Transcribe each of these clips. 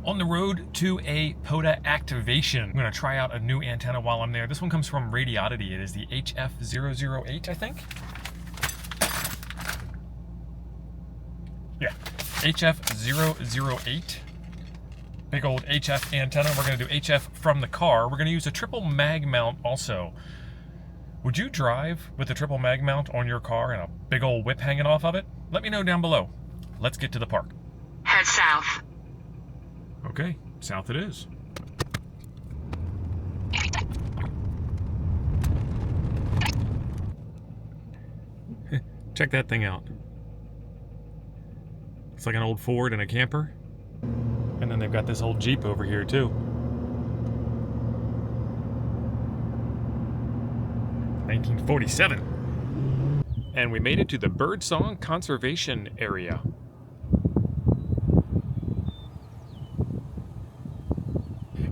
On the road to a POTA activation. I'm going to try out a new antenna while I'm there. This one comes from Radioddity. It is the HF-008, I think. Yeah, HF-008. Big old HF antenna. We're going to do HF from the car. We're going to use a triple mag mount also. Would you drive with a triple mag mount on your car and a big old whip hanging off of it? Let me know down below. Let's get to the park. Head south. Okay, south it is. Check that thing out. It's like an old Ford and a camper. And then they've got this old Jeep over here too. 1947. And we made it to the Birdsong Conservation Area.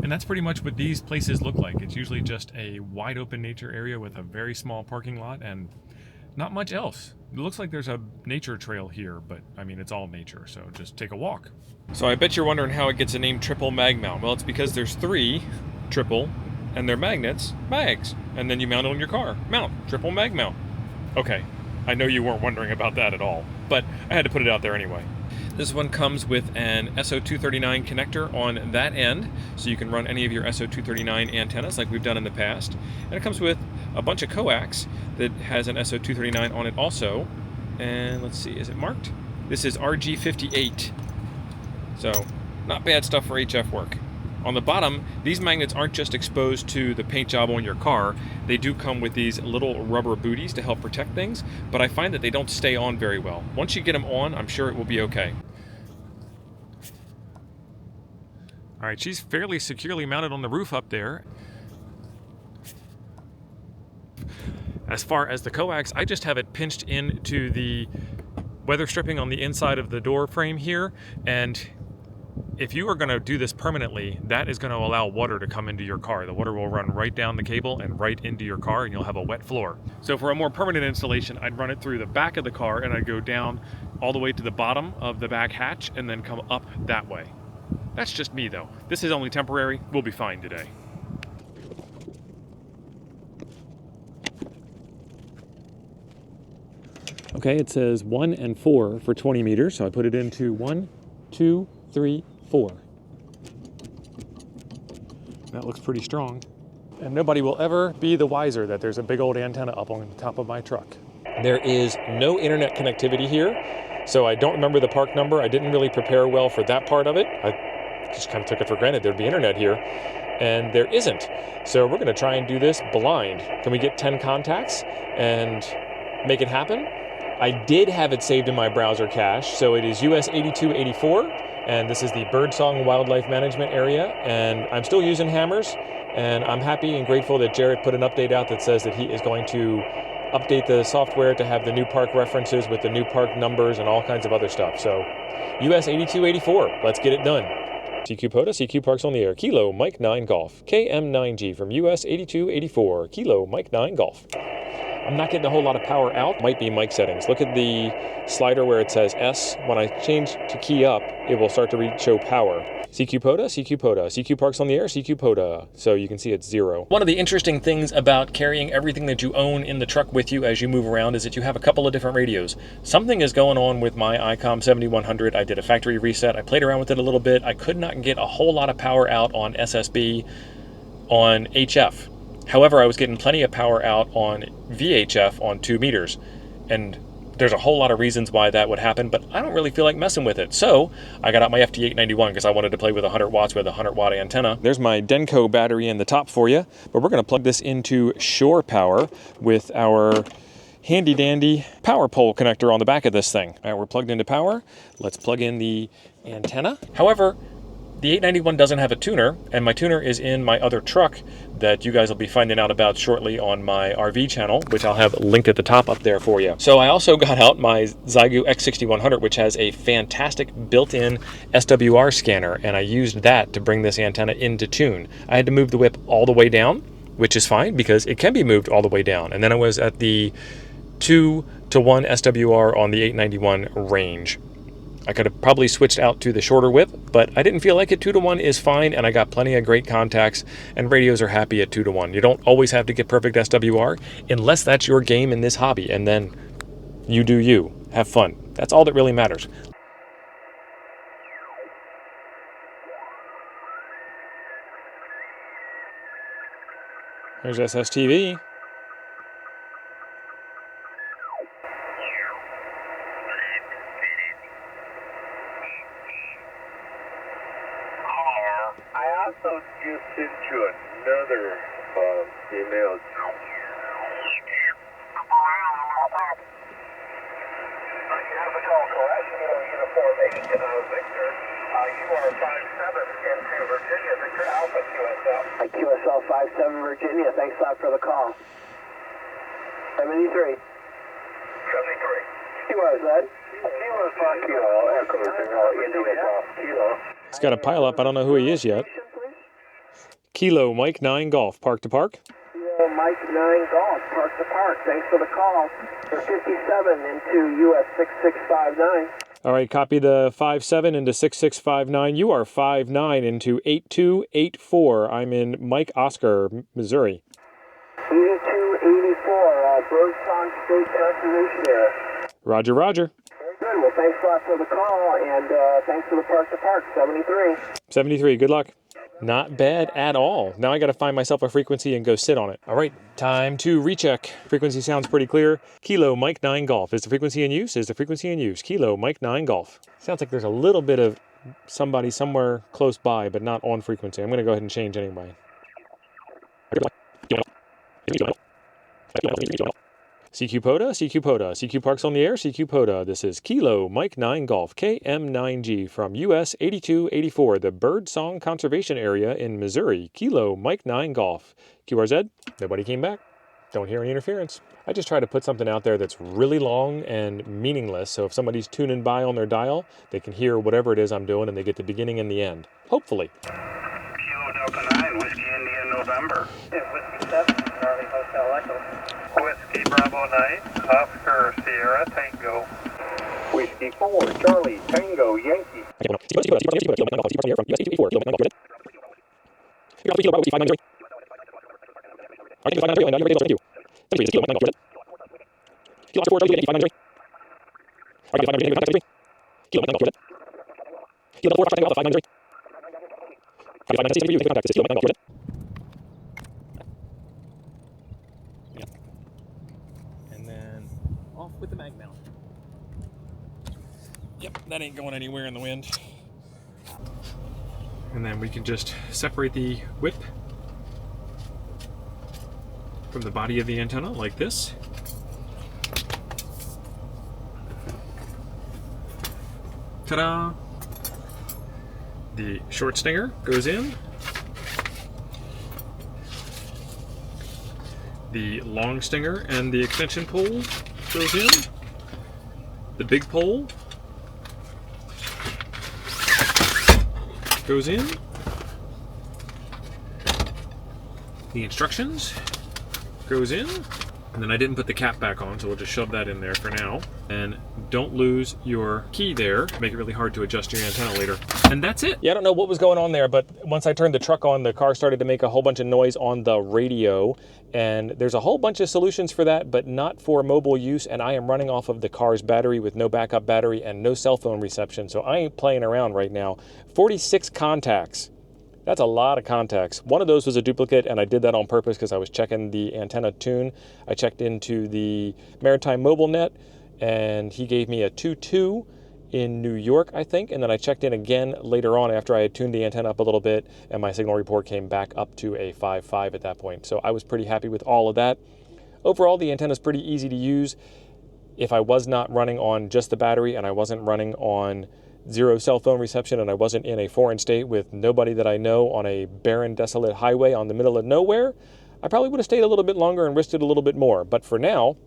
And that's pretty much what these places look like. It's usually just a wide open nature area with a very small parking lot and not much else. It looks like there's a nature trail here, but I mean, it's all nature, so just take a walk. So I bet you're wondering how it gets the name triple mag mount. Well, it's because there's 3 triple and they're magnets, mags, and then you mount it on your car. Mount, triple mag mount. Okay, I know you weren't wondering about that at all, but I had to put it out there anyway. This one comes with an SO239 connector on that end, so you can run any of your SO239 antennas like we've done in the past. And it comes with a bunch of coax that has an SO239 on it also. And let's see, is it marked? This is RG58. So, not bad stuff for HF work. On the bottom, these magnets aren't just exposed to the paint job on your car. They do come with these little rubber booties to help protect things, but I find that they don't stay on very well. Once you get them on, I'm sure it will be okay. All right, she's fairly securely mounted on the roof up there. As far as the coax, I just have it pinched into the weather stripping on the inside of the door frame here, and if you are going to do this permanently, that is going to allow water to come into your car. The water will run right down the cable and right into your car, and you'll have a wet floor. So for a more permanent installation, I'd run it through the back of the car, and I'd go down all the way to the bottom of the back hatch and then come up that way. That's just me, though. This is only temporary. We'll be fine today. Okay, it says 1 and 4 for 20 meters, so I put it into 1, 2, 3, 4. That looks pretty strong. And nobody will ever be the wiser that there's a big old antenna up on the top of my truck. There is no internet connectivity here, so I don't remember the park number. I didn't really prepare well for that part of it. I just kind of took it for granted there'd be internet here, and there isn't. So we're gonna try and do this blind. Can we get 10 contacts and make it happen? I did have it saved in my browser cache, so it is US 8284, and this is the Birdsong Wildlife Management Area, and I'm still using hammers, and I'm happy and grateful that Jarrett put an update out that says that he is going to update the software to have the new park references with the new park numbers and all kinds of other stuff. So US 8284, let's get it done. CQ POTA, CQ Parks on the Air, Kilo Mike 9 Golf, KM9G from US 8284, Kilo Mike 9 Golf. I'm not getting a whole lot of power out. Might be mic settings. Look at the slider where it says S. When I change to key up, it will start to show power. CQ POTA, CQ POTA, CQ Parks on the Air, CQ POTA. So you can see it's 0. One of the interesting things about carrying everything that you own in the truck with you as you move around is that you have a couple of different radios. Something is going on with my ICOM 7100. I did a factory reset. I played around with it a little bit. I could not get a whole lot of power out on SSB on HF. However, I was getting plenty of power out on VHF on 2 meters, and there's a whole lot of reasons why that would happen, but I don't really feel like messing with it. So I got out my FT891 because I wanted to play with 100 watts with a 100-watt antenna. There's my Denko battery in the top for you, but we're going to plug this into shore power with our handy-dandy power pole connector on the back of this thing. All right, we're plugged into power. Let's plug in the antenna. However, the 891 doesn't have a tuner, and my tuner is in my other truck that you guys will be finding out about shortly on my RV channel, which I'll have linked at the top up there for you. So I also got out my Xiegu X6100, which has a fantastic built-in SWR scanner, and I used that to bring this antenna into tune. I had to move the whip all the way down, which is fine because it can be moved all the way down. And then I was at the 2-to-1 SWR on the 891 range. I could have probably switched out to the shorter whip, but I didn't feel like it. 2-to-1 is fine, and I got plenty of great contacts, and radios are happy at 2-to-1. You don't always have to get perfect SWR unless that's your game in this hobby, and then you do you. Have fun. That's all that really matters. There's SSTV. I also just sent you another email. You have the call correct. Uniform 8 Victor. You are 57 into Virginia. Victor Alpha QSL. QSL 57 Virginia. Thanks a lot for the call. 73. 73. Kilo, Zed. Kilo 5 Kilo. Echo Kilo. He's got a pile up. I don't know who he is yet. Kilo Mike 9 Golf, park to park. Kilo Mike 9 Golf, park to park. Thanks for the call. For 57 into US 6659. All right, copy the 57 into 6659. You are 59 into 8284. I'm in Mike Oscar, Missouri. 8284, Birdsong State Conservation Area. Roger, roger. Very good. Well, thanks a lot for the call, and thanks for the park to park, 73. 73, good luck. Not bad at all. Now I got to find myself a frequency and go sit on it. All right, time to recheck. Frequency sounds pretty clear. Kilo Mike 9 Golf. Is the frequency in use? Is the frequency in use? Kilo Mike 9 Golf. Sounds like there's a little bit of somebody somewhere close by, but not on frequency. I'm going to go ahead and change anyway. CQ POTA, CQ POTA, CQ Parks on the air, CQ POTA. This is Kilo Mike 9 Golf, KM9G from US 8284, the Birdsong Conservation Area in Missouri. Kilo Mike 9 Golf. QRZ, nobody came back. Don't hear any interference. I just try to put something out there that's really long and meaningless, so if somebody's tuning by on their dial, they can hear whatever it is I'm doing and they get the beginning and the end. Hopefully. Kilo Delta 9, Whiskey India November. Whiskey 7, Charlie Hotel Echo. Whiskey Bravo 9, Oscar Sierra Tango. Whiskey 4, Charlie Tango Yankee. And then off with the mag mount. Yep, that ain't going anywhere in the wind. And then we can just separate the whip from the body of the antenna like this. Ta-da! The short stinger goes in. The long stinger and the extension pole goes in. The big pole goes in. The instructions goes in. And then I didn't put the cap back on, so we'll just shove that in there for now. And don't lose your key there. Make it really hard to adjust your antenna later. And that's it. Yeah, I don't know what was going on there, but once I turned the truck on, the car started to make a whole bunch of noise on the radio. And there's a whole bunch of solutions for that, but not for mobile use. And I am running off of the car's battery with no backup battery and no cell phone reception. So I ain't playing around right now. 46 contacts. That's a lot of contacts. One of those was a duplicate, and I did that on purpose because I was checking the antenna tune. I checked into the Maritime Mobile Net, and he gave me a 2.2 in New York, I think, and then I checked in again later on after I had tuned the antenna up a little bit, and my signal report came back up to a 5.5 at that point. So I was pretty happy with all of that. Overall, the antenna is pretty easy to use. If I was not running on just the battery and I wasn't running on zero cell phone reception and I wasn't in a foreign state with nobody that I know on a barren, desolate highway on the middle of nowhere, I probably would have stayed a little bit longer and risked it a little bit more. But for now,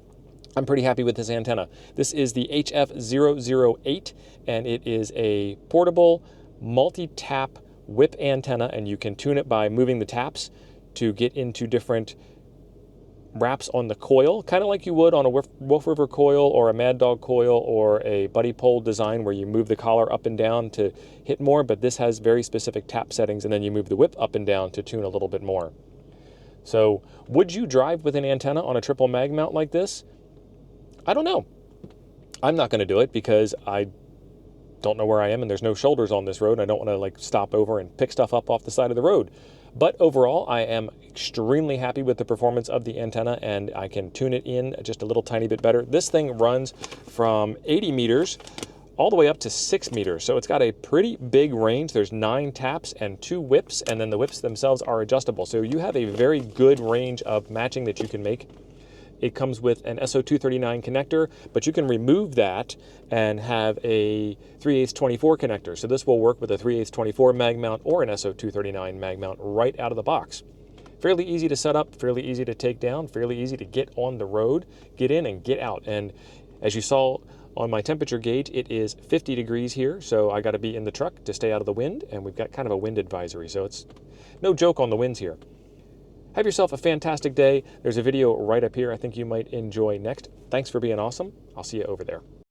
I'm pretty happy with this antenna. This is the HF-008, and it is a portable multi-tap whip antenna, and you can tune it by moving the taps to get into different wraps on the coil, kind of like you would on a Wolf River coil or a Mad Dog coil or a Buddy Pole design where you move the collar up and down to hit more, but this has very specific tap settings, and then you move the whip up and down to tune a little bit more. So would you drive with an antenna on a triple mag mount like this? I don't know. I'm not going to do it because I don't know where I am and there's no shoulders on this road. I don't want to like stop over and pick stuff up off the side of the road. But overall, I am extremely happy with the performance of the antenna, and I can tune it in just a little tiny bit better. This thing runs from 80 meters all the way up to 6 meters. So it's got a pretty big range. There's 9 taps and 2 whips, and then the whips themselves are adjustable. So you have a very good range of matching that you can make. It comes with an SO239 connector, but you can remove that and have a 3/8 24 connector. So this will work with a 3/8 24 mag mount or an SO239 mag mount right out of the box. Fairly easy to set up, fairly easy to take down, fairly easy to get on the road, get in and get out. And as you saw on my temperature gauge, it is 50 degrees here, so I got to be in the truck to stay out of the wind, and we've got kind of a wind advisory, so it's no joke on the winds here. Have yourself a fantastic day. There's a video right up here I think you might enjoy next. Thanks for being awesome. I'll see you over there.